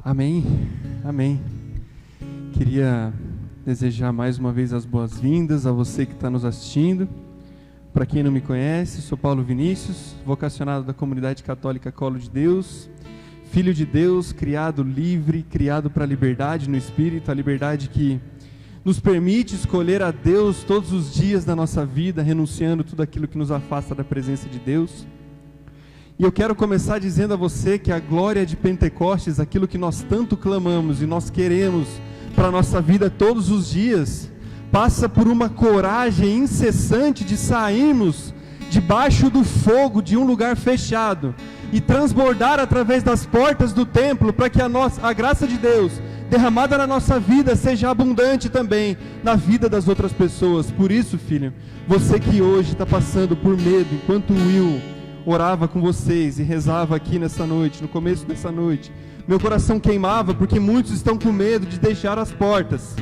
Amém, amém. Queria desejar mais uma vez as boas-vindas a você que está nos assistindo. Para quem não me conhece, sou Paulo Vinícius, vocacionado da Comunidade Católica Colo de Deus, filho de Deus, criado livre, criado para a liberdade no Espírito, a liberdade que nos permite escolher a Deus todos os dias da nossa vida, renunciando tudo aquilo que nos afasta da presença de Deus. E eu quero começar dizendo a você que a glória de Pentecostes, aquilo que nós tanto clamamos e nós queremos para a nossa vida todos os dias, passa por uma coragem incessante de sairmos debaixo do fogo de um lugar fechado e transbordar através das portas do templo para que a graça de Deus derramada na nossa vida seja abundante também na vida das outras pessoas. Por isso, filho, você que hoje está passando por medo, enquanto Will orava com vocês e rezava aqui nessa noite, no começo dessa noite, meu coração queimava porque muitos estão com medo de deixar as portas,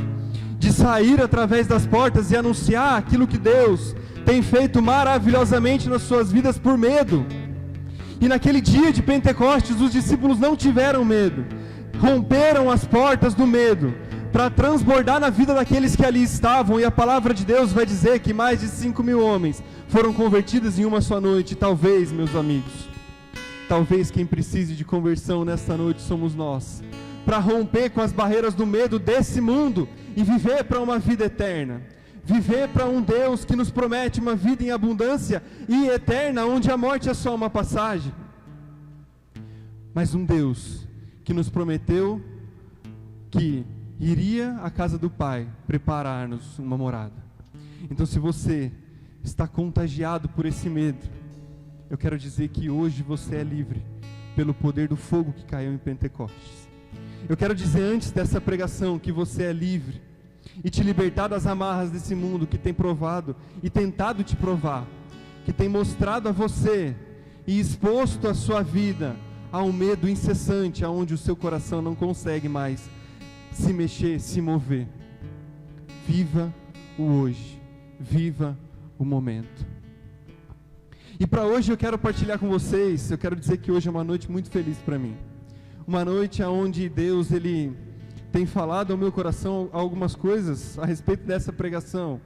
de sair através das portas e anunciar aquilo que Deus tem feito maravilhosamente nas suas vidas por medo. E naquele dia de Pentecostes, os discípulos não tiveram medo, romperam as portas do medo para transbordar na vida daqueles que ali estavam, e a palavra de Deus vai dizer que mais de 5.000 homens foram convertidos em uma só noite. Talvez, meus amigos, talvez quem precise de conversão nesta noite somos nós, para romper com as barreiras do medo desse mundo e viver para uma vida eterna, viver para um Deus que nos promete uma vida em abundância e eterna, onde a morte é só uma passagem, mas um Deus que nos prometeu que iria à casa do Pai preparar-nos uma morada. Então, se você está contagiado por esse medo, eu quero dizer que hoje você é livre pelo poder do fogo que caiu em Pentecostes. Eu quero dizer antes dessa pregação que você é livre e te libertar das amarras desse mundo que tem provado e tentado te provar, que tem mostrado a você e exposto a sua vida a um medo incessante, aonde o seu coração não consegue mais se mexer, se mover. Viva o hoje, viva o momento. E para hoje eu quero partilhar com vocês, eu quero dizer que hoje é uma noite muito feliz para mim. Uma noite onde Deus, Ele tem falado ao meu coração algumas coisas a respeito dessa pregação.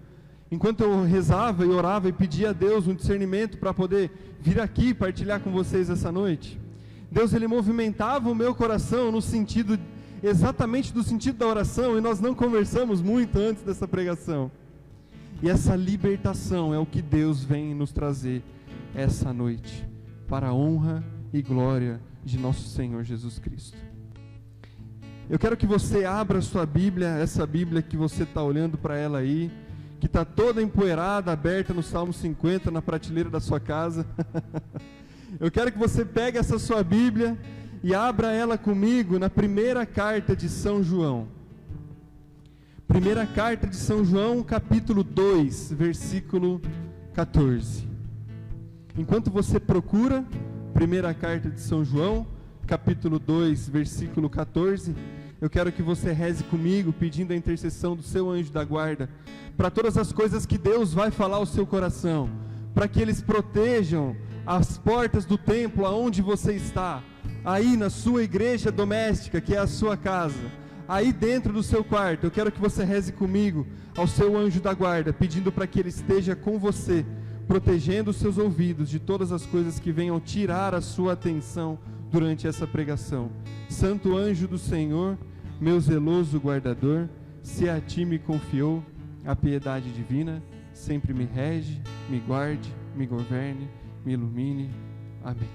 Enquanto eu rezava e orava e pedia a Deus um discernimento para poder vir aqui e partilhar com vocês essa noite, Deus, Ele movimentava o meu coração no sentido, exatamente do sentido da oração, e nós não conversamos muito antes dessa pregação. E essa libertação é o que Deus vem nos trazer essa noite, para a honra e glória de nosso Senhor Jesus Cristo. Eu quero que você abra a sua Bíblia, essa Bíblia que você está olhando para ela aí, que está toda empoeirada, aberta no Salmo 50, na prateleira da sua casa. Eu quero que você pegue essa sua Bíblia e abra ela comigo na primeira carta de São João. Primeira carta de São João, capítulo 2, versículo 14. Enquanto você procura, primeira carta de São João, capítulo 2, versículo 14, eu quero que você reze comigo, pedindo a intercessão do seu anjo da guarda, para todas as coisas que Deus vai falar ao seu coração, para que eles protejam as portas do templo aonde você está, aí na sua igreja doméstica, que é a sua casa, aí dentro do seu quarto. Eu quero que você reze comigo ao seu anjo da guarda, pedindo para que ele esteja com você, protegendo os seus ouvidos de todas as coisas que venham tirar a sua atenção durante essa pregação. Santo anjo do Senhor, meu zeloso guardador, se a ti me confiou a piedade divina, sempre me rege, me guarde, me governe, me ilumine. Amém.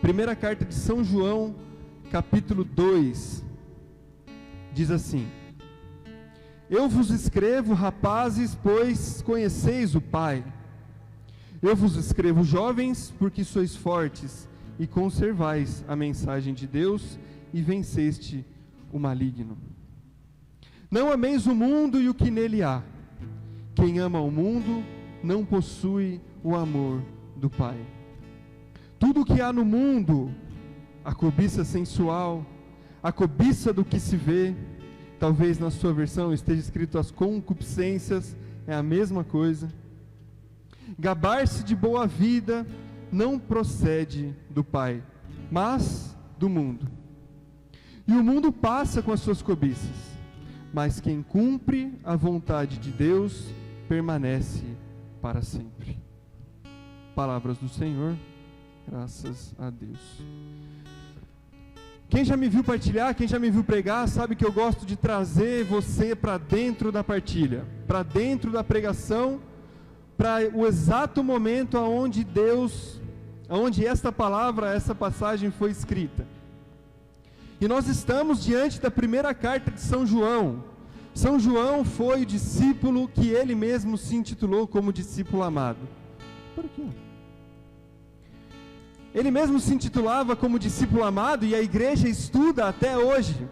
Primeira carta de São João, capítulo 2, diz assim: Eu vos escrevo, rapazes, pois conheceis o Pai. Eu vos escrevo, jovens, porque sois fortes e conservais a mensagem de Deus e venceste o maligno. Não ameis o mundo e o que nele há. Quem ama o mundo não possui o amor do Pai. Tudo o que há no mundo, a cobiça sensual, a cobiça do que se vê, talvez na sua versão esteja escrito as concupiscências, é a mesma coisa. Gabar-se de boa vida não procede do Pai, mas do mundo. E o mundo passa com as suas cobiças, mas quem cumpre a vontade de Deus permanece para sempre. Palavras do Senhor, graças a Deus. Quem já me viu partilhar, quem já me viu pregar, sabe que eu gosto de trazer você para dentro da partilha, para dentro da pregação, para o exato momento onde esta palavra, essa passagem foi escrita. E nós estamos diante da primeira carta de São João. São João foi o discípulo que ele mesmo se intitulou como discípulo amado. Por aqui, ó. Ele mesmo se intitulava como discípulo amado, e a igreja estuda até hoje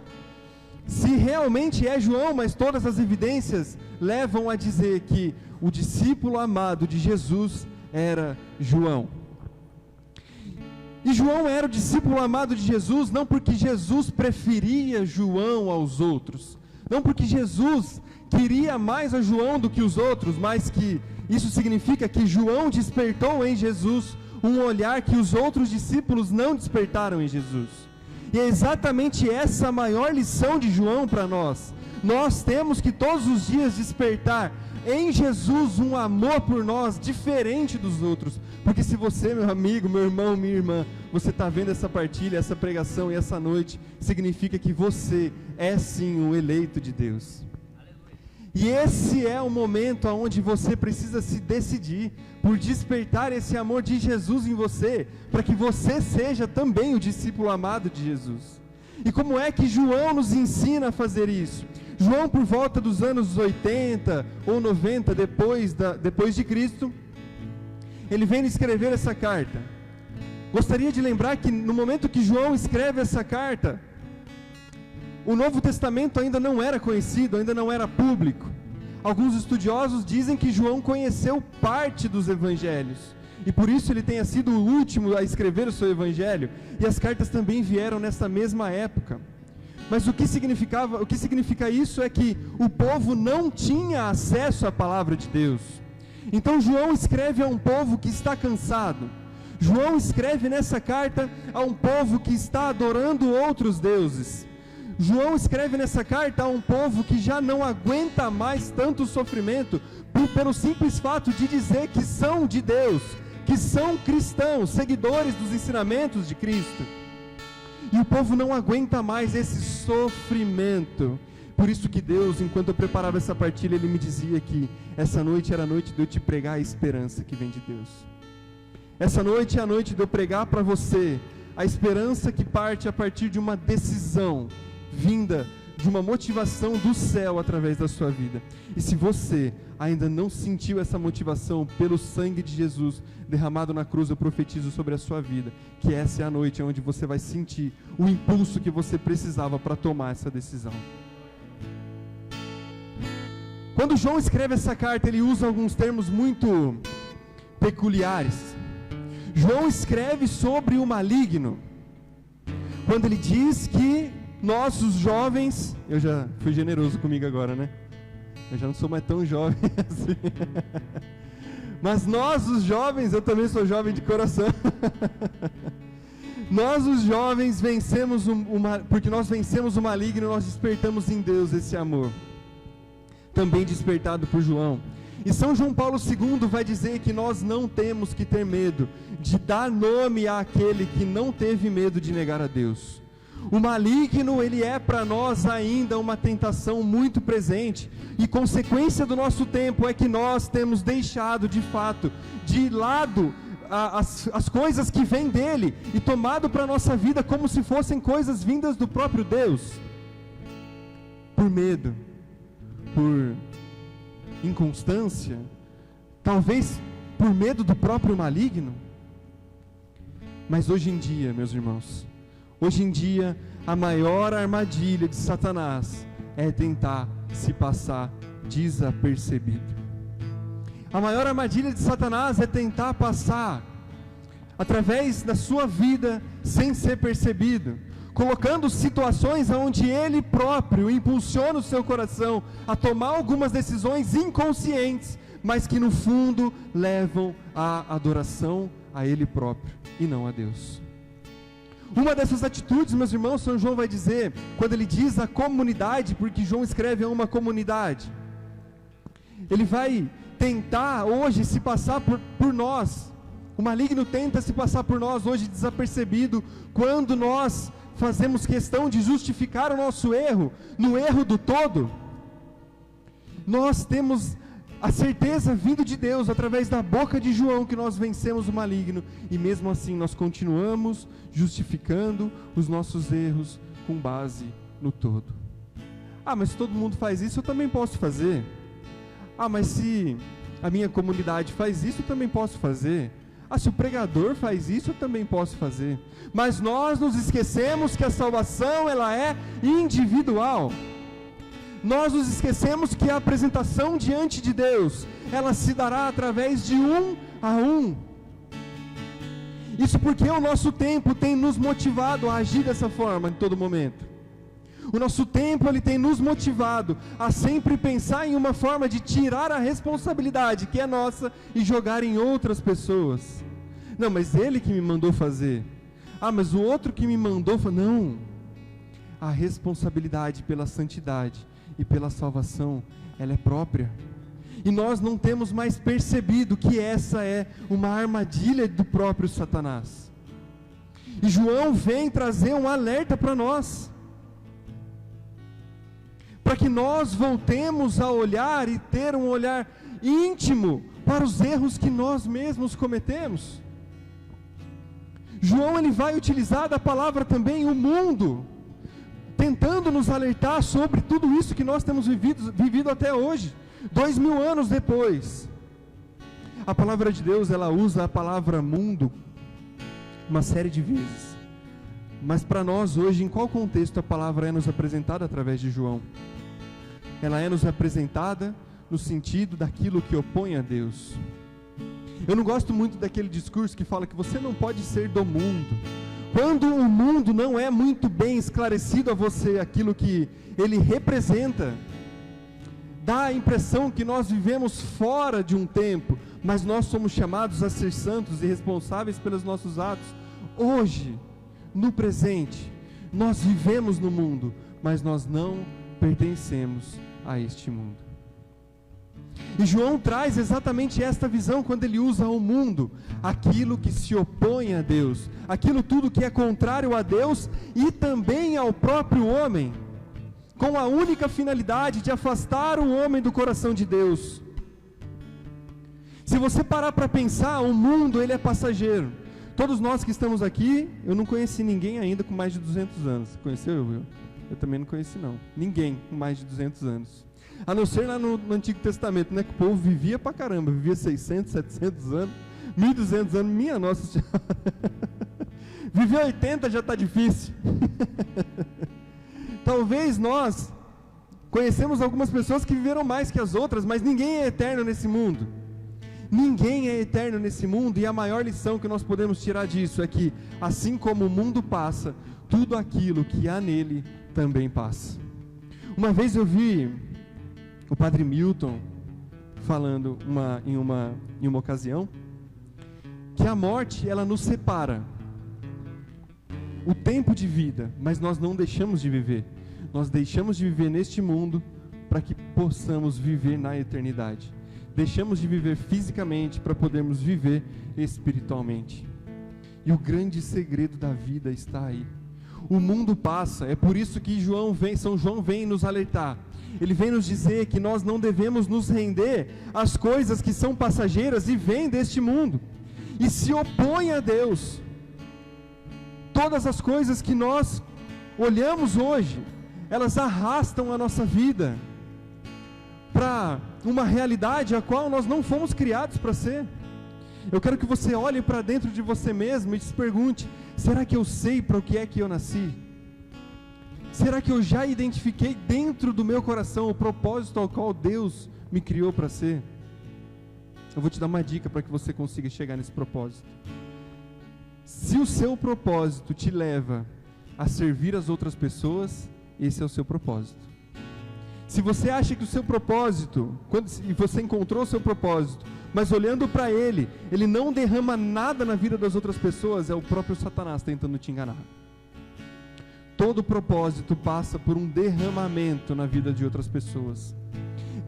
se realmente é João, mas todas as evidências levam a dizer que o discípulo amado de Jesus era João. E João era o discípulo amado de Jesus não porque Jesus preferia João aos outros, não porque Jesus queria mais a João do que os outros, mas que isso significa que João despertou em Jesus um olhar que os outros discípulos não despertaram em Jesus. E é exatamente essa a maior lição de João para nós. Nós temos que todos os dias despertar em Jesus um amor por nós diferente dos outros. Porque se você, meu amigo, meu irmão, minha irmã, você está vendo essa partilha, essa pregação e essa noite, significa que você é sim um eleito de Deus. E esse é o momento onde você precisa se decidir por despertar esse amor de Jesus em você, para que você seja também o discípulo amado de Jesus. E como é que João nos ensina a fazer isso? João, por volta dos anos 80 ou 90 depois de Cristo, ele vem escrever essa carta. Gostaria de lembrar que no momento que João escreve essa carta, o Novo Testamento ainda não era conhecido, ainda não era público. Alguns estudiosos dizem que João conheceu parte dos evangelhos, e por isso ele tenha sido o último a escrever o seu evangelho, e as cartas também vieram nessa mesma época. Mas o que significa isso é que o povo não tinha acesso à palavra de Deus. Então João escreve a um povo que está cansado. João escreve nessa carta a um povo que está adorando outros deuses. João escreve nessa carta a um povo que já não aguenta mais tanto sofrimento, pelo simples fato de dizer que são de Deus, que são cristãos, seguidores dos ensinamentos de Cristo. E o povo não aguenta mais esse sofrimento. Por isso que Deus, enquanto eu preparava essa partilha, Ele me dizia que essa noite era a noite de eu te pregar a esperança que vem de Deus. Essa noite é a noite de eu pregar para você a esperança que parte a partir de uma decisão vinda de uma motivação do céu através da sua vida. E se você ainda não sentiu essa motivação pelo sangue de Jesus derramado na cruz, eu profetizo sobre a sua vida, que essa é a noite onde você vai sentir o impulso que você precisava para tomar essa decisão. Quando João escreve essa carta, ele usa alguns termos muito peculiares. João escreve sobre o maligno, quando ele diz que nós, os jovens, eu já fui generoso comigo agora, né? Eu já não sou mais tão jovem assim. Mas nós, os jovens, eu também sou jovem de coração. Nós, os jovens, vencemos porque nós vencemos o maligno, nós despertamos em Deus esse amor. Também despertado por João. E São João Paulo II vai dizer que nós não temos que ter medo de dar nome àquele que não teve medo de negar a Deus. O maligno, ele é para nós ainda uma tentação muito presente, e consequência do nosso tempo é que nós temos deixado de fato de lado as coisas que vêm dele, e tomado para a nossa vida como se fossem coisas vindas do próprio Deus, por medo, por inconstância, talvez por medo do próprio maligno. Mas hoje em dia, meus irmãos, hoje em dia, a maior armadilha de Satanás é tentar se passar desapercebido. A maior armadilha de Satanás é tentar passar através da sua vida sem ser percebido, colocando situações onde ele próprio impulsiona o seu coração a tomar algumas decisões inconscientes, mas que no fundo levam à adoração a ele próprio e não a Deus. Uma dessas atitudes, meus irmãos, São João vai dizer, quando ele diz a comunidade, porque João escreve a uma comunidade, ele vai tentar hoje se passar por nós. O maligno tenta se passar por nós hoje desapercebido, quando nós fazemos questão de justificar o nosso erro, no erro do todo. Nós temos a certeza vindo de Deus, através da boca de João, que nós vencemos o maligno, e mesmo assim nós continuamos justificando os nossos erros com base no todo. Mas se todo mundo faz isso, eu também posso fazer. Mas se a minha comunidade faz isso, eu também posso fazer. Se o pregador faz isso, eu também posso fazer. Mas nós nos esquecemos que a salvação, ela é individual. Nós nos esquecemos que a apresentação diante de Deus, ela se dará através de um a um. Isso porque o nosso tempo tem nos motivado a agir dessa forma em todo momento. O nosso tempo, ele tem nos motivado a sempre pensar em uma forma de tirar a responsabilidade que é nossa e jogar em outras pessoas. Não, mas ele que me mandou fazer. Mas o outro que me mandou fazer. Não. A responsabilidade pela santidade e pela salvação, ela é própria. E nós não temos mais percebido que essa é uma armadilha do próprio Satanás. E João vem trazer um alerta para nós, para que nós voltemos a olhar e ter um olhar íntimo para os erros que nós mesmos cometemos. João, ele vai utilizar da palavra também o mundo, tentando nos alertar sobre tudo isso que nós temos vivido até hoje, 2000 anos depois. A palavra de Deus, ela usa a palavra mundo uma série de vezes, mas para nós hoje, em qual contexto a palavra é nos apresentada através de João? Ela é nos apresentada no sentido daquilo que opõe a Deus. Eu não gosto muito daquele discurso que fala que você não pode ser do mundo. Quando o mundo não é muito bem esclarecido a você aquilo que ele representa, dá a impressão que nós vivemos fora de um tempo, mas nós somos chamados a ser santos e responsáveis pelos nossos atos. Hoje, no presente, nós vivemos no mundo, mas nós não pertencemos a este mundo. E João traz exatamente esta visão quando ele usa o mundo, aquilo que se opõe a Deus, aquilo tudo que é contrário a Deus e também ao próprio homem, com a única finalidade de afastar o homem do coração de Deus. Se você parar para pensar, o mundo, ele é passageiro. Todos nós que estamos aqui, eu não conheci ninguém ainda com mais de 200 anos. Conheceu, Will? Eu também não conheci não. Ninguém com mais de 200 anos. A não ser lá no Antigo Testamento, né? Que o povo vivia pra caramba. Vivia 600, 700 anos, 1200 anos. Minha Nossa Senhora. Viver 80 já está difícil. Talvez nós conhecemos algumas pessoas que viveram mais que as outras, mas ninguém é eterno nesse mundo. Ninguém é eterno nesse mundo, e a maior lição que nós podemos tirar disso é que, assim como o mundo passa, tudo aquilo que há nele também passa. Uma vez eu vi o Padre Milton falando em uma ocasião, que a morte, ela nos separa o tempo de vida, mas nós não deixamos de viver. Nós deixamos de viver neste mundo para que possamos viver na eternidade. Deixamos de viver fisicamente para podermos viver espiritualmente. E o grande segredo da vida está aí. O mundo passa, é por isso que São João vem nos alertar. Ele vem nos dizer que nós não devemos nos render às coisas que são passageiras e vêm deste mundo, e se opõem a Deus. Todas as coisas que nós olhamos hoje, elas arrastam a nossa vida para uma realidade a qual nós não fomos criados para ser. Eu quero que você olhe para dentro de você mesmo e se pergunte: será que eu sei para o que é que eu nasci? Será que eu já identifiquei dentro do meu coração o propósito ao qual Deus me criou para ser? Eu vou te dar uma dica para que você consiga chegar nesse propósito. Se o seu propósito te leva a servir as outras pessoas, esse é o seu propósito. Se você acha que o seu propósito, e você encontrou o seu propósito, mas olhando para ele não derrama nada na vida das outras pessoas, é o próprio Satanás tentando te enganar. todo propósito passa por um derramamento na vida de outras pessoas.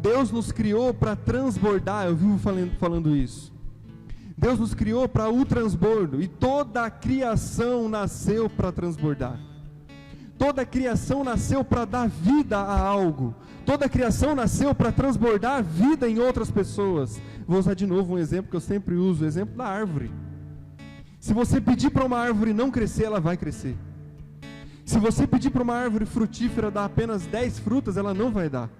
Deus nos criou para transbordar, eu vivo falando isso. Deus nos criou para o transbordo, e toda a criação nasceu para transbordar. Toda a criação nasceu para dar vida a algo. Toda a criação nasceu para transbordar vida em outras pessoas. Vou usar de novo um exemplo que eu sempre uso, o exemplo da árvore. Se você pedir para uma árvore não crescer, ela vai crescer. Se você pedir para uma árvore frutífera dar apenas 10 frutas, ela não vai dar.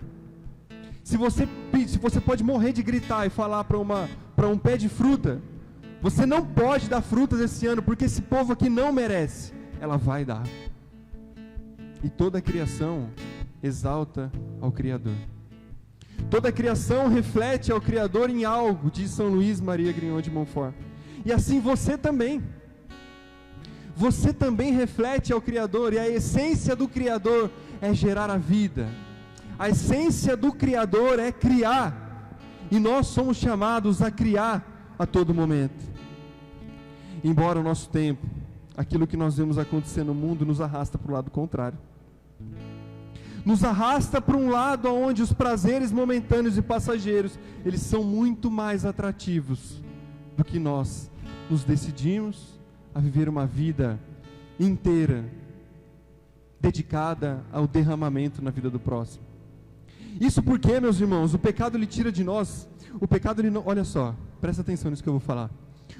Se você pode morrer de gritar e falar para um pé de fruta, você não pode dar frutas esse ano, porque esse povo aqui não merece. Ela vai dar. E toda a criação exalta ao Criador. Toda a criação reflete ao Criador em algo, diz São Luís Maria Grignon de Montfort. E assim você também. Você também reflete ao Criador, e a essência do Criador é gerar a vida. A essência do Criador é criar. E nós somos chamados a criar a todo momento. Embora o nosso tempo, aquilo que nós vemos acontecer no mundo, nos arrasta para o lado contrário. Nos arrasta para um lado onde os prazeres momentâneos e passageiros, eles são muito mais atrativos do que nós nos decidimos a viver uma vida inteira dedicada ao derramamento na vida do próximo. Isso porque, meus irmãos, o pecado ele tira de nós, o pecado ele não, olha só, presta atenção nisso que eu vou falar.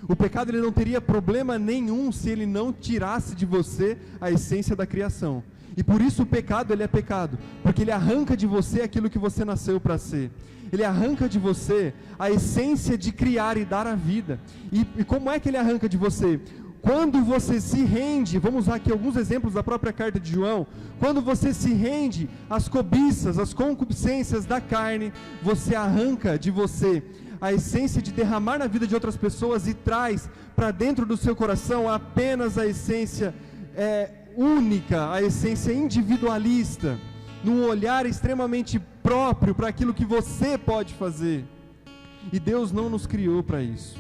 O pecado ele não teria problema nenhum se ele não tirasse de você a essência da criação. E por isso o pecado ele é pecado, porque ele arranca de você aquilo que você nasceu para ser. Ele arranca de você a essência de criar e dar a vida. E como é que ele arranca de você? Quando você se rende, vamos usar aqui alguns exemplos da própria carta de João. Quando você se rende às cobiças, às concupiscências da carne, você arranca de você a essência de derramar na vida de outras pessoas e traz para dentro do seu coração apenas a essência única, a essência individualista, num olhar extremamente próprio para aquilo que você pode fazer. E Deus não nos criou para isso.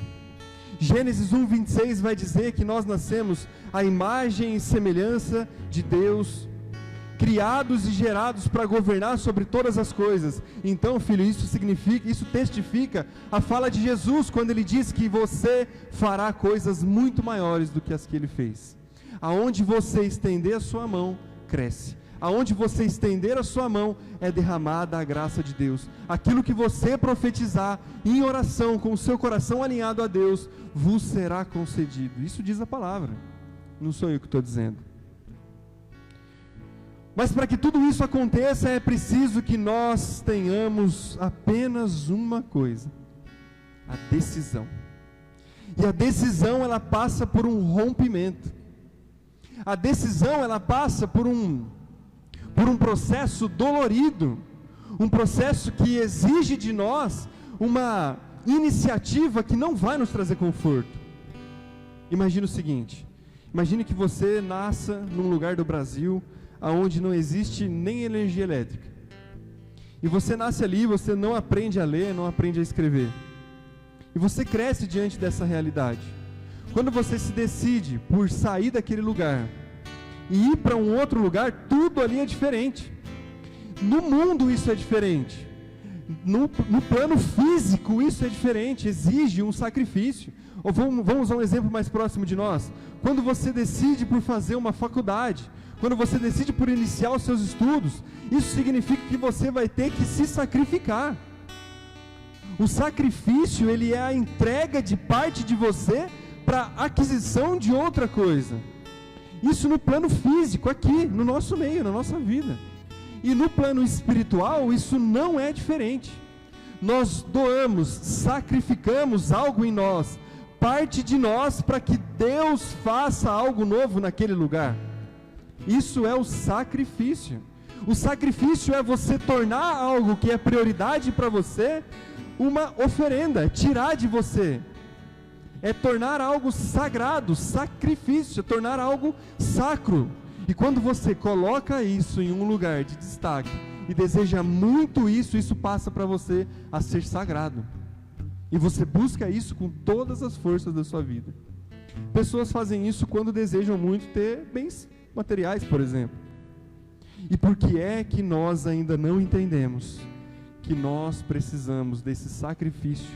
Gênesis 1:26 vai dizer que nós nascemos à imagem e semelhança de Deus, criados e gerados para governar sobre todas as coisas. Então, filho, isso testifica a fala de Jesus, quando ele diz que você fará coisas muito maiores do que as que ele fez. Aonde você estender a sua mão, cresce. Aonde você estender a sua mão, é derramada a graça de Deus. Aquilo que você profetizar em oração, com o seu coração alinhado a Deus, vos será concedido. Isso diz a palavra, não sou eu que estou dizendo. Mas para que tudo isso aconteça, é preciso que nós tenhamos apenas uma coisa: a decisão. E a decisão, ela passa por um rompimento. A decisão, ela passa por um processo dolorido, um processo que exige de nós uma iniciativa que não vai nos trazer conforto. Imagine o seguinte: imagine que você nasça num lugar do Brasil onde não existe nem energia elétrica, e você nasce ali, você não aprende a ler, não aprende a escrever, e você cresce diante dessa realidade. Quando você se decide por sair daquele lugar e ir para um outro lugar, tudo ali é diferente. No mundo isso é diferente. No plano físico isso é diferente, exige um sacrifício. Ou vamos usar um exemplo mais próximo de nós. Quando você decide por fazer uma faculdade, quando você decide por iniciar os seus estudos, isso significa que você vai ter que se sacrificar. O sacrifício, ele é a entrega de parte de você para a aquisição de outra coisa. Isso no plano físico, aqui, no nosso meio, na nossa vida. E no plano espiritual, isso não é diferente. Nós doamos, sacrificamos algo em nós, parte de nós, para que Deus faça algo novo naquele lugar. Isso é o sacrifício. O sacrifício é você tornar algo que é prioridade para você uma oferenda, tirar de você. É tornar algo sagrado, sacrifício, é tornar algo sacro. E quando você coloca isso em um lugar de destaque e deseja muito isso, isso passa para você a ser sagrado. E você busca isso com todas as forças da sua vida. Pessoas fazem isso quando desejam muito ter bens materiais, por exemplo. E por que é que nós ainda não entendemos que nós precisamos desse sacrifício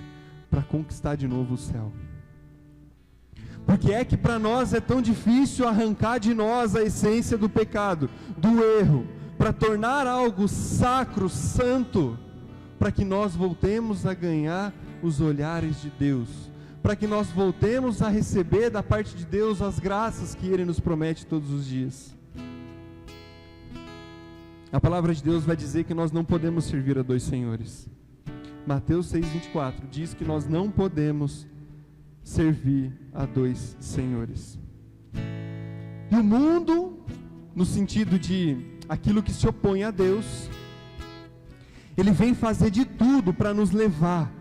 para conquistar de novo o céu? Por que é que para nós é tão difícil arrancar de nós a essência do pecado, do erro, para tornar algo sacro, santo, para que nós voltemos a ganhar os olhares de Deus, para que nós voltemos a receber da parte de Deus as graças que Ele nos promete todos os dias? A palavra de Deus vai dizer que nós não podemos servir a dois senhores. Mateus 6,24 diz que nós não podemos servir a dois senhores. E o mundo, no sentido de aquilo que se opõe a Deus, ele vem fazer de tudo para nos levar,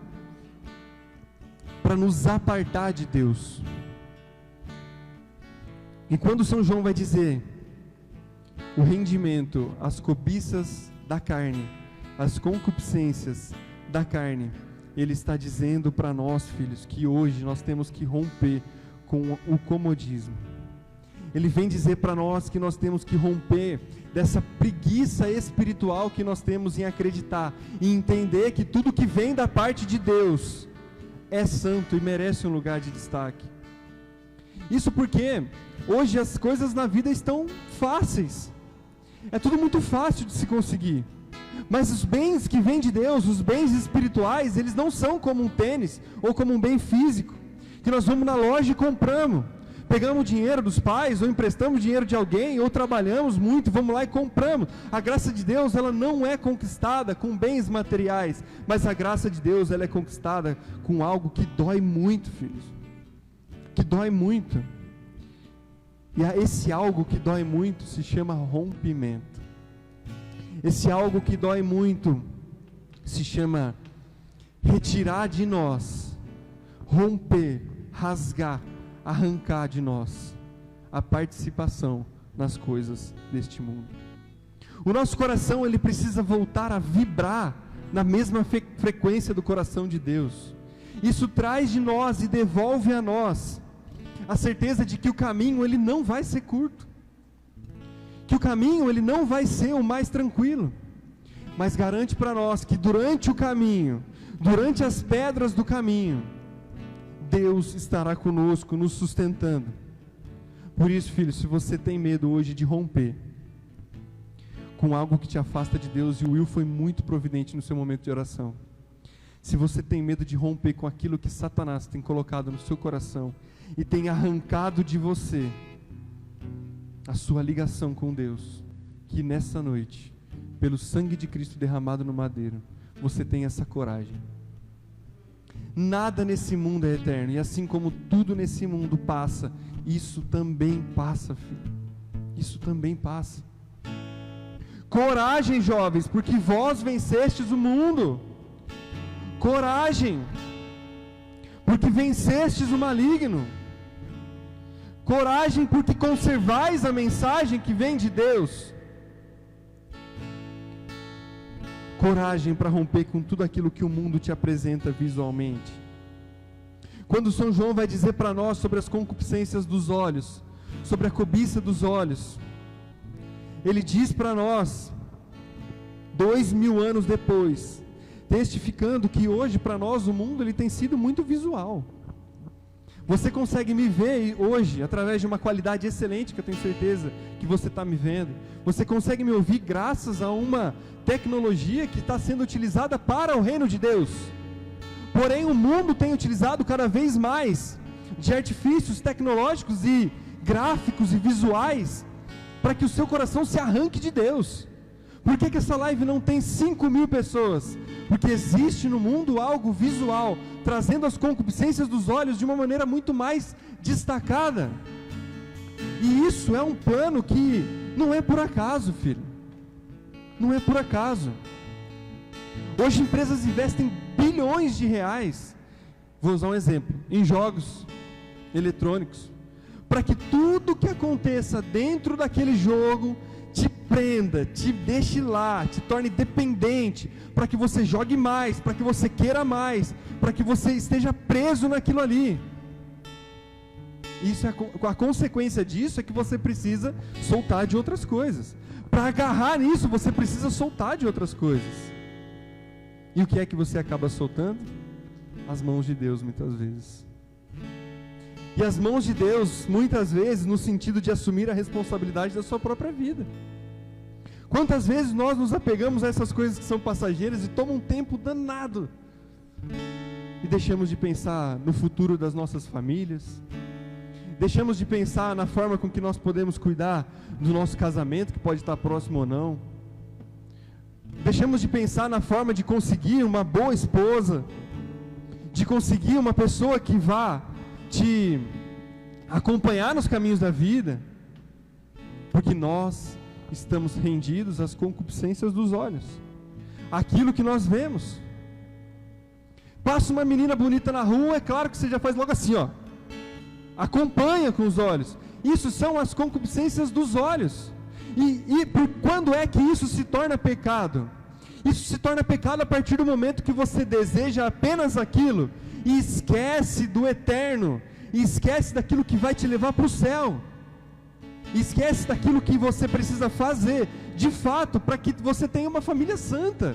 para nos apartar de Deus. E quando São João vai dizer o rendimento, as cobiças da carne, as concupiscências da carne, ele está dizendo para nós, filhos, que hoje nós temos que romper com o comodismo. Ele vem dizer para nós que nós temos que romper dessa preguiça espiritual que nós temos em acreditar e entender que tudo que vem da parte de Deus é santo e merece um lugar de destaque. Isso porque hoje as coisas na vida estão fáceis. É tudo muito fácil de se conseguir. Mas os bens que vêm de Deus, os bens espirituais, eles não são como um tênis ou como um bem físico, que nós vamos na loja e compramos. Pegamos dinheiro dos pais, ou emprestamos dinheiro de alguém, ou trabalhamos muito, vamos lá e compramos. A graça de Deus, ela não é conquistada com bens materiais, mas a graça de Deus, ela é conquistada com algo que dói muito, filhos. Que dói muito. E esse algo que dói muito se chama rompimento. Esse algo que dói muito se chama retirar de nós, romper, rasgar, arrancar de nós a participação nas coisas deste mundo. O nosso coração, ele precisa voltar a vibrar na mesma frequência do coração de Deus. Isso traz de nós e devolve a nós a certeza de que o caminho, ele não vai ser curto, que o caminho, ele não vai ser o mais tranquilo, mas garante para nós que durante o caminho, durante as pedras do caminho, Deus estará conosco, nos sustentando. Por isso, filho, se você tem medo hoje de romper com algo que te afasta de Deus, e o Will foi muito providente no seu momento de oração, se você tem medo de romper com aquilo que Satanás tem colocado no seu coração, e tem arrancado de você a sua ligação com Deus, que nessa noite, pelo sangue de Cristo derramado no madeiro, você tem essa coragem. Nada nesse mundo é eterno, e assim como tudo nesse mundo passa, isso também passa, filho. Isso também passa. Coragem, jovens, porque vós vencestes o mundo. Coragem, porque vencestes o maligno. Coragem, porque conservais a mensagem que vem de Deus. Coragem para romper com tudo aquilo que o mundo te apresenta visualmente. Quando São João vai dizer para nós sobre as concupiscências dos olhos, sobre a cobiça dos olhos, ele diz para nós, 2000 anos depois, testificando que hoje para nós o mundo, ele tem sido muito visual. Você consegue me ver hoje através de uma qualidade excelente, que eu tenho certeza que você está me vendo. Você consegue me ouvir graças a uma tecnologia que está sendo utilizada para o reino de Deus. Porém, o mundo tem utilizado cada vez mais de artifícios tecnológicos e gráficos e visuais para que o seu coração se arranque de Deus. Por que essa live não tem 5.000 pessoas? Porque existe no mundo algo visual, trazendo as concupiscências dos olhos de uma maneira muito mais destacada. E isso é um plano que não é por acaso, filho. Não é por acaso. Hoje empresas investem bilhões de reais, vou usar um exemplo, em jogos eletrônicos, para que tudo que aconteça dentro daquele jogo te prenda, te deixe lá, te torne dependente, para que você jogue mais, para que você queira mais, para que você esteja preso naquilo ali. Isso a consequência disso é que você precisa soltar de outras coisas. Para agarrar nisso, você precisa soltar de outras coisas. E o que é que você acaba soltando? As mãos de Deus, muitas vezes. E as mãos de Deus, muitas vezes, no sentido de assumir a responsabilidade da sua própria vida. Quantas vezes nós nos apegamos a essas coisas que são passageiras e tomam um tempo danado, e deixamos de pensar no futuro das nossas famílias, deixamos de pensar na forma com que nós podemos cuidar do nosso casamento, que pode estar próximo ou não, deixamos de pensar na forma de conseguir uma boa esposa, de conseguir uma pessoa que vá te acompanhar nos caminhos da vida, porque nós estamos rendidos às concupiscências dos olhos, aquilo que nós vemos. Passa uma menina bonita na rua, é claro que você já faz logo assim, ó, acompanha com os olhos. Isso são as concupiscências dos olhos. E quando é que isso se torna pecado? Isso se torna pecado a partir do momento que você deseja apenas aquilo e esquece do eterno, e esquece daquilo que vai te levar para o céu, e esquece daquilo que você precisa fazer de fato para que você tenha uma família santa.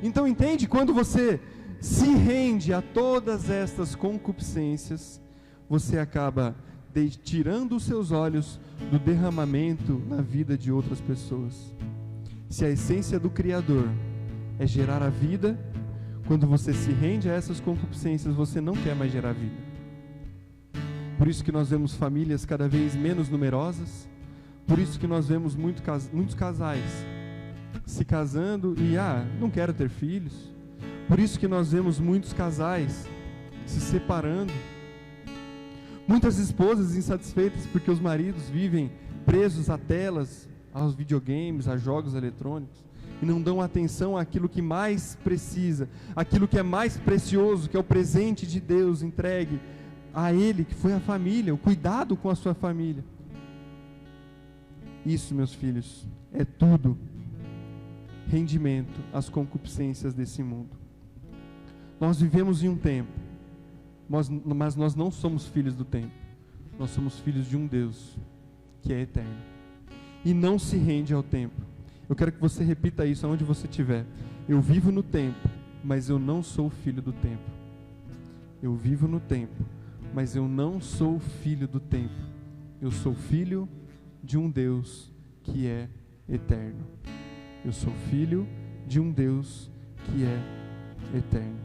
Então entende, quando você se rende a todas estas concupiscências, você acaba tirando os seus olhos do derramamento na vida de outras pessoas. Se a essência do Criador é gerar a vida, quando você se rende a essas concupiscências, você não quer mais gerar vida. Por isso que nós vemos famílias cada vez menos numerosas, por isso que nós vemos muitos casais se casando e, não quero ter filhos. Por isso que nós vemos muitos casais se separando, muitas esposas insatisfeitas porque os maridos vivem presos a telas, aos videogames, a jogos eletrônicos, e não dão atenção àquilo que mais precisa, aquilo que é mais precioso, que é o presente de Deus entregue a Ele, que foi a família, o cuidado com a sua família. Isso, meus filhos, é tudo rendimento às concupiscências desse mundo. Nós vivemos em um tempo, mas nós não somos filhos do tempo, nós somos filhos de um Deus que é eterno e não se rende ao tempo. Eu quero que você repita isso aonde você estiver. Eu vivo no tempo, mas eu não sou filho do tempo. Eu vivo no tempo, mas eu não sou filho do tempo. Eu sou filho de um Deus que é eterno. Eu sou filho de um Deus que é eterno.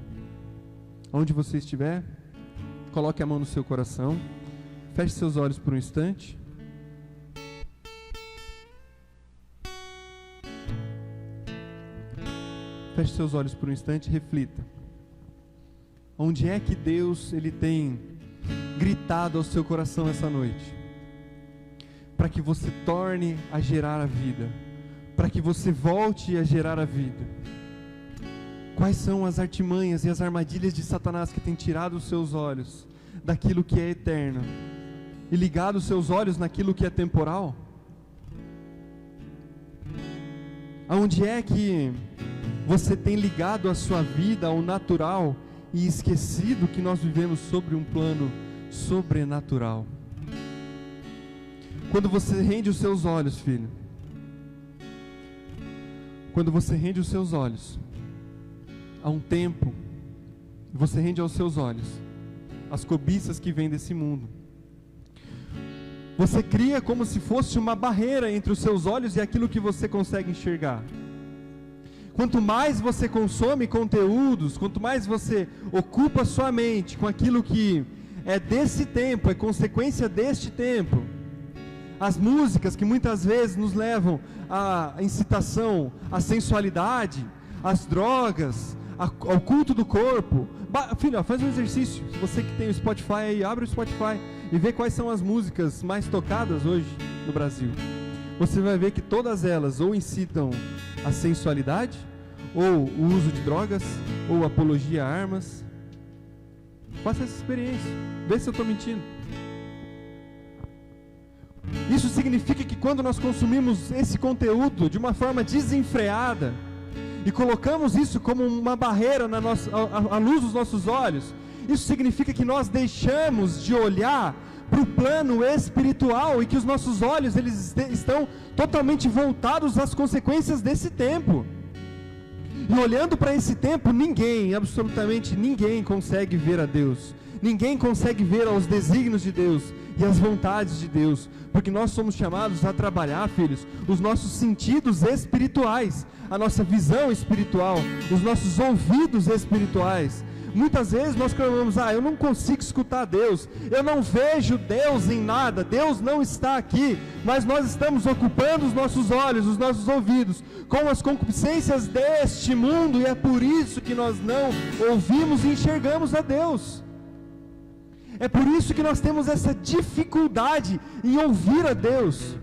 Onde você estiver, coloque a mão no seu coração, feche seus olhos por um instante. Feche seus olhos por um instante e reflita. Onde é que Deus ele tem gritado ao seu coração essa noite? Para que você torne a gerar a vida, para que você volte a gerar a vida. Quais são as artimanhas e as armadilhas de Satanás que tem tirado os seus olhos daquilo que é eterno e ligado os seus olhos naquilo que é temporal? Aonde é que você tem ligado a sua vida ao natural e esquecido que nós vivemos sobre um plano sobrenatural? Quando você rende os seus olhos, filho, quando você rende os seus olhos a um tempo, você rende aos seus olhos as cobiças que vêm desse mundo, você cria como se fosse uma barreira entre os seus olhos e aquilo que você consegue enxergar. Quanto mais você consome conteúdos, quanto mais você ocupa sua mente com aquilo que é desse tempo, é consequência deste tempo, as músicas que muitas vezes nos levam à incitação, à sensualidade, às drogas, ao culto do corpo. Filho, faz um exercício. Você que tem o Spotify aí, abre o Spotify e vê quais são as músicas mais tocadas hoje no Brasil. Você vai ver que todas elas ou incitam a sensualidade, ou o uso de drogas, ou apologia a armas. Faça essa experiência, vê se eu estou mentindo. Isso significa que quando nós consumimos esse conteúdo de uma forma desenfreada e colocamos isso como uma barreira à luz dos nossos olhos, isso significa que nós deixamos de olhar para o plano espiritual e que os nossos olhos eles estão totalmente voltados às consequências desse tempo. E olhando para esse tempo, ninguém, absolutamente ninguém consegue ver a Deus. Ninguém consegue ver aos desígnios de Deus e as vontades de Deus, porque nós somos chamados a trabalhar, filhos, os nossos sentidos espirituais, a nossa visão espiritual, os nossos ouvidos espirituais. Muitas vezes nós clamamos, eu não consigo escutar Deus, eu não vejo Deus em nada, Deus não está aqui, mas nós estamos ocupando os nossos olhos, os nossos ouvidos, com as concupiscências deste mundo, e é por isso que nós não ouvimos e enxergamos a Deus. É por isso que nós temos essa dificuldade em ouvir a Deus.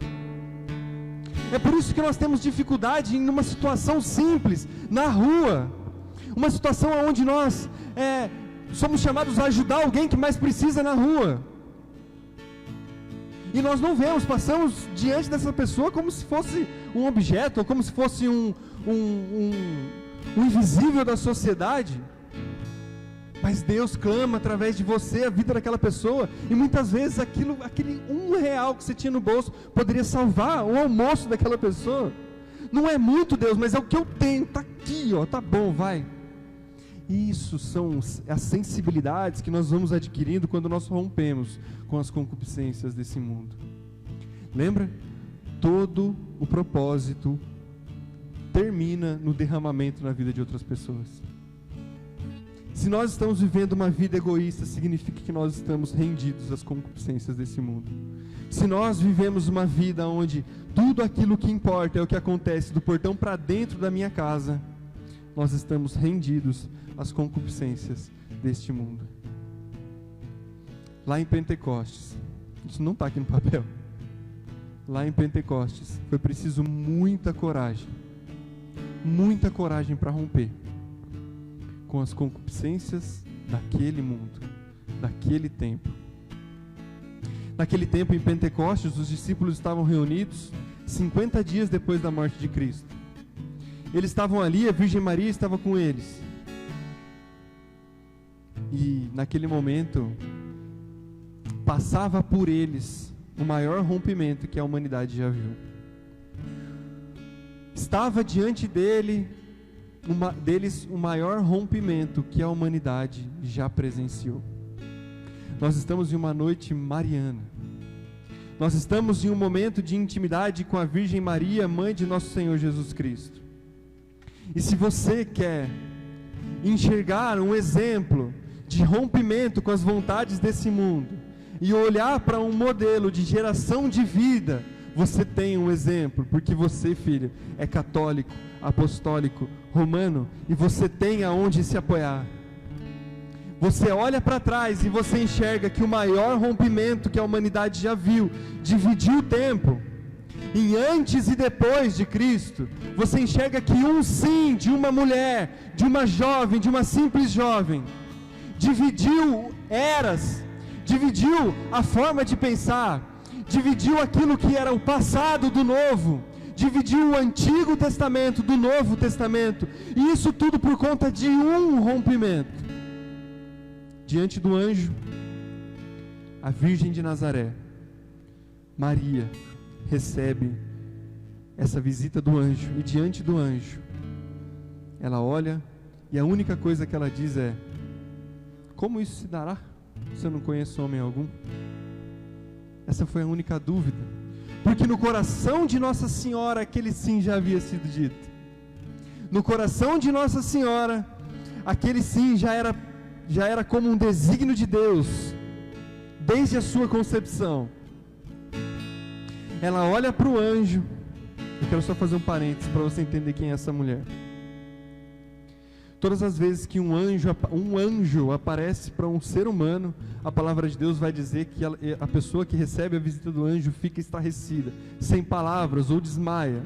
É por isso que nós temos dificuldade em uma situação simples, na rua, uma situação onde nós somos chamados a ajudar alguém que mais precisa na rua, e nós não vemos, passamos diante dessa pessoa como se fosse um objeto, ou como se fosse um invisível da sociedade. Mas Deus clama através de você a vida daquela pessoa, e muitas vezes aquele R$1 que você tinha no bolso poderia salvar o almoço daquela pessoa. Não é muito, Deus, mas é o que eu tenho, está aqui, tá bom, vai. Isso são as sensibilidades que nós vamos adquirindo quando nós rompemos com as concupiscências desse mundo. Lembra? Todo o propósito termina no derramamento na vida de outras pessoas. Se nós estamos vivendo uma vida egoísta, significa que nós estamos rendidos às concupiscências desse mundo. Se nós vivemos uma vida onde tudo aquilo que importa é o que acontece do portão para dentro da minha casa, nós estamos rendidos às concupiscências deste mundo. Lá em Pentecostes, isso não está aqui no papel, lá em Pentecostes, foi preciso muita coragem para romper com as concupiscências daquele mundo, daquele tempo. Naquele tempo, em Pentecostes, os discípulos estavam reunidos 50 dias depois da morte de Cristo. Eles estavam ali, a Virgem Maria estava com eles. E naquele momento, passava por eles o maior rompimento que a humanidade já viu. Estava diante deles o maior rompimento que a humanidade já presenciou. Nós estamos em uma noite mariana. Nós estamos em um momento de intimidade com a Virgem Maria, mãe de nosso Senhor Jesus Cristo. E se você quer enxergar um exemplo de rompimento com as vontades desse mundo e olhar para um modelo de geração de vida, você tem um exemplo, porque você, filho, é católico, apostólico, romano, e você tem aonde se apoiar. Você olha para trás e você enxerga que o maior rompimento que a humanidade já viu, dividiu o tempo em antes e depois de Cristo. Você enxerga que um sim de uma mulher, de uma jovem, de uma simples jovem, dividiu eras, dividiu a forma de pensar, dividiu aquilo que era o passado do novo, dividiu o Antigo Testamento do Novo Testamento, e isso tudo por conta de um rompimento. Diante do anjo, a Virgem de Nazaré, Maria, recebe essa visita do anjo, e diante do anjo, ela olha, e a única coisa que ela diz é: como isso se dará, se eu não conheço homem algum? Essa foi a única dúvida, porque no coração de Nossa Senhora, aquele sim já havia sido dito. No coração de Nossa Senhora, aquele sim já era como um desígnio de Deus, desde a sua concepção. Ela olha para o anjo. Eu quero só fazer um parênteses para você entender quem é essa mulher. Todas as vezes que um anjo aparece para um ser humano, a palavra de Deus vai dizer que a pessoa que recebe a visita do anjo fica estarrecida, sem palavras, ou desmaia,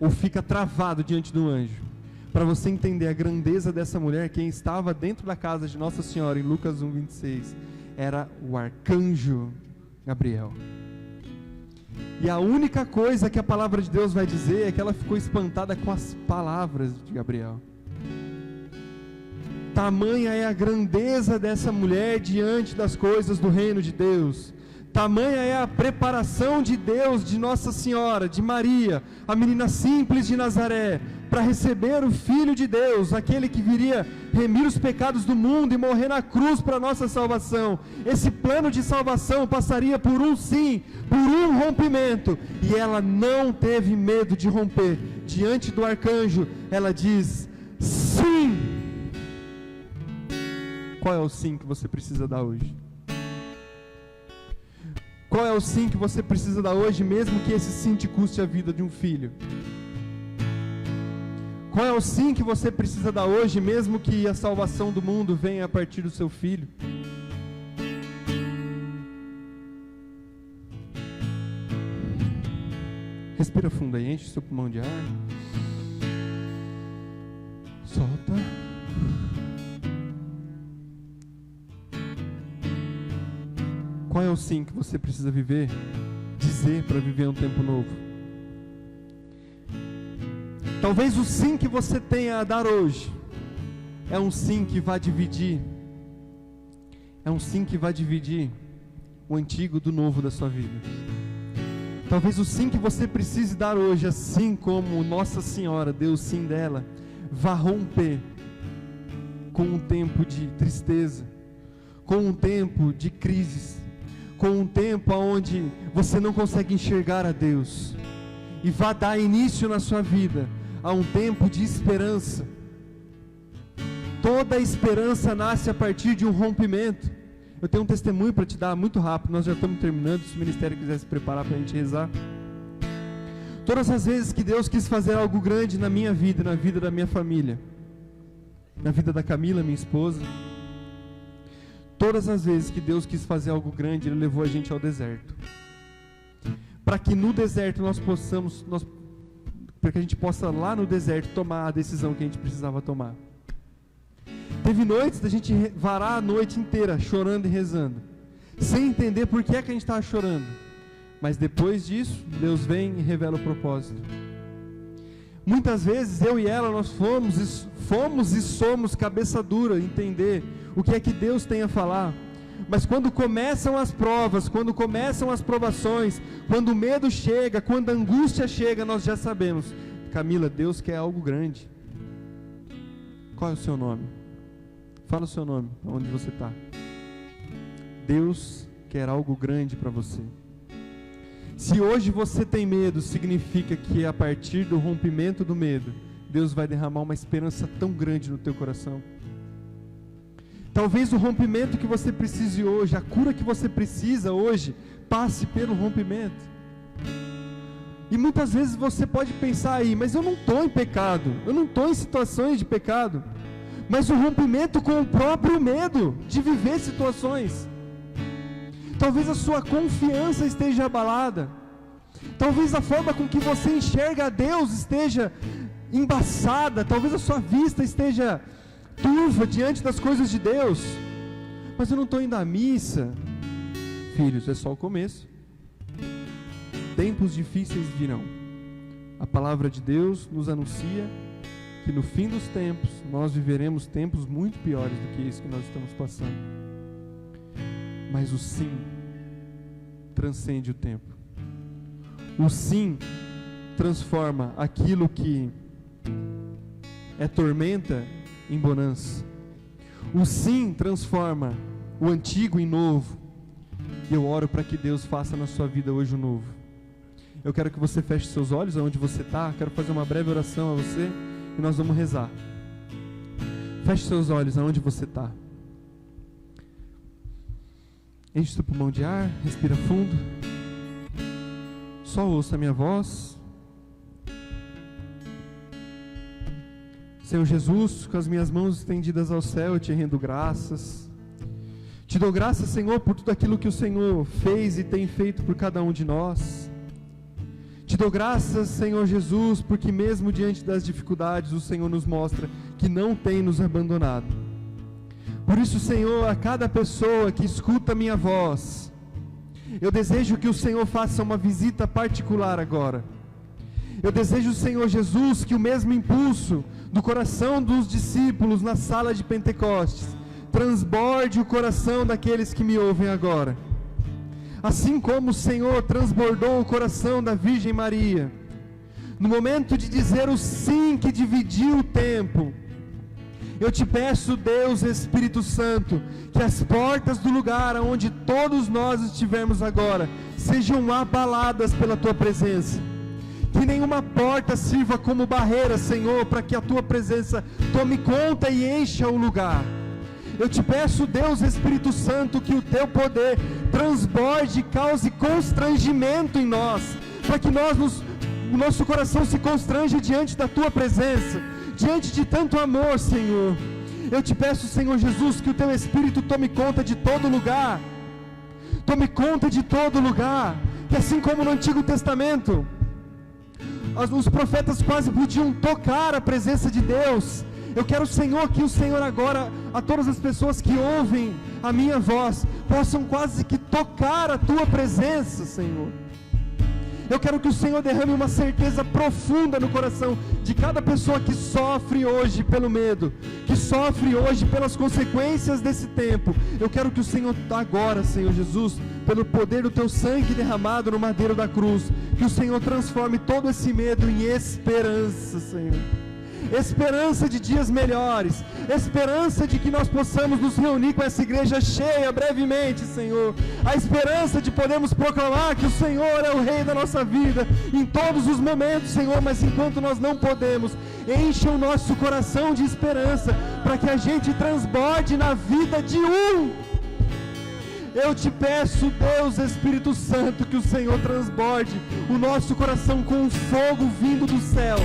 ou fica travado diante do anjo. Para você entender a grandeza dessa mulher, quem estava dentro da casa de Nossa Senhora, em Lucas 1:26, era o arcanjo Gabriel. E a única coisa que a palavra de Deus vai dizer é que ela ficou espantada com as palavras de Gabriel. Tamanha é a grandeza dessa mulher diante das coisas do reino de Deus. Tamanha é a preparação de Deus, de Nossa Senhora, de Maria, a menina simples de Nazaré, para receber o Filho de Deus, aquele que viria remir os pecados do mundo e morrer na cruz para a nossa salvação. Esse plano de salvação passaria por um sim, por um rompimento, e ela não teve medo de romper. Diante do arcanjo, ela diz: sim! Qual é o sim que você precisa dar hoje? Qual é o sim que você precisa dar hoje, mesmo que esse sim te custe a vida de um filho? Qual é o sim que você precisa dar hoje, mesmo que a salvação do mundo venha a partir do seu filho? Respira fundo aí, enche seu pulmão de ar. Solta. Qual é o sim que você precisa dizer para viver um tempo novo? Talvez o sim que você tenha a dar hoje é um sim que vai dividir. É um sim que vai dividir o antigo do novo da sua vida. Talvez o sim que você precise dar hoje, assim como Nossa Senhora deu o sim dela, vá romper com um tempo de tristeza, com um tempo de crises, com um tempo onde você não consegue enxergar a Deus, e vá dar início na sua vida a um tempo de esperança. Toda esperança nasce a partir de um rompimento. Eu tenho um testemunho para te dar muito rápido, nós já estamos terminando. Se o ministério quiser se preparar para a gente rezar. Todas as vezes que Deus quis fazer algo grande na minha vida, na vida da minha família, na vida da Camila, minha esposa, todas as vezes que Deus quis fazer algo grande, Ele levou a gente ao deserto, para que no deserto para que a gente possa lá no deserto tomar a decisão que a gente precisava tomar. Teve noites da gente varar a noite inteira chorando e rezando, sem entender por que é que a gente estava chorando, mas depois disso Deus vem e revela o propósito. Muitas vezes eu e ela, nós fomos e somos cabeça dura, entender o que é que Deus tem a falar. Mas quando começam as provas, quando começam as provações, quando o medo chega, quando a angústia chega, nós já sabemos: Camila, Deus quer algo grande. Qual é o seu nome? Fala o seu nome, onde você está. Deus quer algo grande para você. Se hoje você tem medo, significa que a partir do rompimento do medo, Deus vai derramar uma esperança tão grande no teu coração. Talvez o rompimento que você precise hoje, a cura que você precisa hoje, passe pelo rompimento. E muitas vezes você pode pensar aí: mas eu não estou em pecado, eu não estou em situações de pecado. Mas o rompimento com o próprio medo de viver situações. Talvez a sua confiança esteja abalada. Talvez a forma com que você enxerga a Deus esteja embaçada. Talvez a sua vista esteja turva diante das coisas de Deus. Mas eu não estou indo à missa. Filhos, é só o começo. Tempos difíceis virão. A palavra de Deus nos anuncia que no fim dos tempos nós viveremos tempos muito piores do que isso que nós estamos passando. Mas o sim transcende o tempo. O sim transforma aquilo que é tormenta em bonança. O sim transforma o antigo em novo. E eu oro para que Deus faça na sua vida hoje o novo. Eu quero que você feche seus olhos aonde você está. Quero fazer uma breve oração a você e nós vamos rezar. Feche seus olhos aonde você está. Enche seu pulmão de ar, respira fundo. Só ouça a minha voz. Senhor Jesus, com as minhas mãos estendidas ao céu, eu te rendo graças. Te dou graças, Senhor, por tudo aquilo que o Senhor fez e tem feito por cada um de nós. Te dou graças, Senhor Jesus, porque mesmo diante das dificuldades, o Senhor nos mostra que não tem nos abandonado. Por isso, Senhor, a cada pessoa que escuta a minha voz, eu desejo que o Senhor faça uma visita particular agora. Eu desejo, Senhor Jesus, que o mesmo impulso do coração dos discípulos na sala de Pentecostes transborde o coração daqueles que me ouvem agora. Assim como o Senhor transbordou o coração da Virgem Maria, no momento de dizer o sim que dividiu o tempo, eu te peço, Deus Espírito Santo, que as portas do lugar onde todos nós estivermos agora, sejam abaladas pela Tua presença. Que nenhuma porta sirva como barreira, Senhor, para que a Tua presença tome conta e encha o lugar. Eu te peço, Deus Espírito Santo, que o Teu poder transborde e cause constrangimento em nós, para que o nosso coração se constranja diante da Tua presença, diante de tanto amor, Senhor. Eu te peço, Senhor Jesus, que o Teu Espírito tome conta de todo lugar, tome conta de todo lugar, que assim como no Antigo Testamento, os profetas quase podiam tocar a presença de Deus. Eu quero, Senhor, que o Senhor agora, a todas as pessoas que ouvem a minha voz, possam quase que tocar a Tua presença, Senhor. Eu quero que o Senhor derrame uma certeza profunda no coração de cada pessoa que sofre hoje pelo medo, que sofre hoje pelas consequências desse tempo. Eu quero que o Senhor agora, Senhor Jesus, pelo poder do Teu sangue derramado no madeiro da cruz, que o Senhor transforme todo esse medo em esperança, Senhor. Esperança de dias melhores, esperança de que nós possamos nos reunir com essa igreja cheia brevemente, Senhor. A esperança de podermos proclamar que o Senhor é o Rei da nossa vida em todos os momentos, Senhor. Mas enquanto nós não podemos, encha o nosso coração de esperança, para que a gente transborde na vida de um. Eu te peço, Deus Espírito Santo, que o Senhor transborde o nosso coração com um fogo vindo do céu,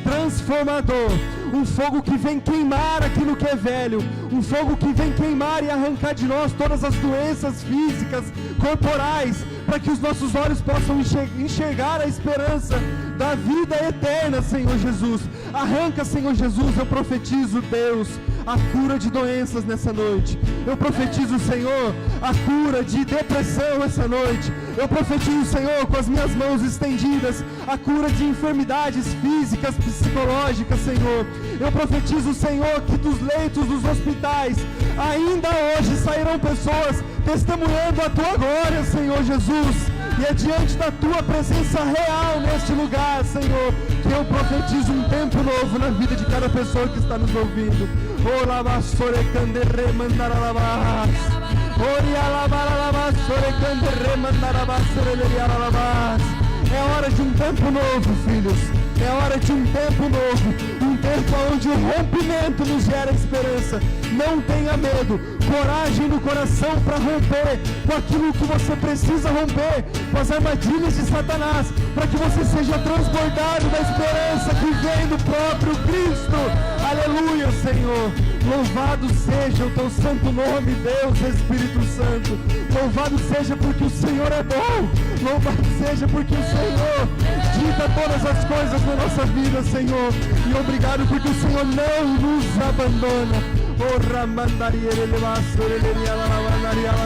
transformador, um fogo que vem queimar aquilo que é velho, um fogo que vem queimar e arrancar de nós todas as doenças físicas, corporais, para que os nossos olhos possam enxergar a esperança da vida eterna, Senhor Jesus. Arranca, Senhor Jesus, eu profetizo, Deus, a cura de doenças nessa noite. Eu profetizo, Senhor, a cura de depressão essa noite. Eu profetizo, Senhor, com as minhas mãos estendidas, a cura de enfermidades físicas, psicológicas, Senhor. Eu profetizo, Senhor, que dos leitos dos hospitais, ainda hoje sairão pessoas testemunhando a Tua glória, Senhor Jesus. E é diante da Tua presença real neste lugar, Senhor, que eu profetizo um tempo novo na vida de cada pessoa que está nos ouvindo. É hora de um tempo novo, filhos. É hora de um tempo novo, um tempo onde o rompimento nos gera esperança. Não tenha medo, coragem no coração para romper com aquilo que você precisa romper, com as armadilhas de Satanás, para que você seja transbordado da esperança que vem do próprio Cristo. Aleluia, Senhor. Louvado seja o Teu santo nome, Deus Espírito Santo. Louvado seja porque o Senhor é bom. Louvado seja porque o Senhor dita todas as coisas na nossa vida, Senhor. E obrigado porque o Senhor não nos abandona.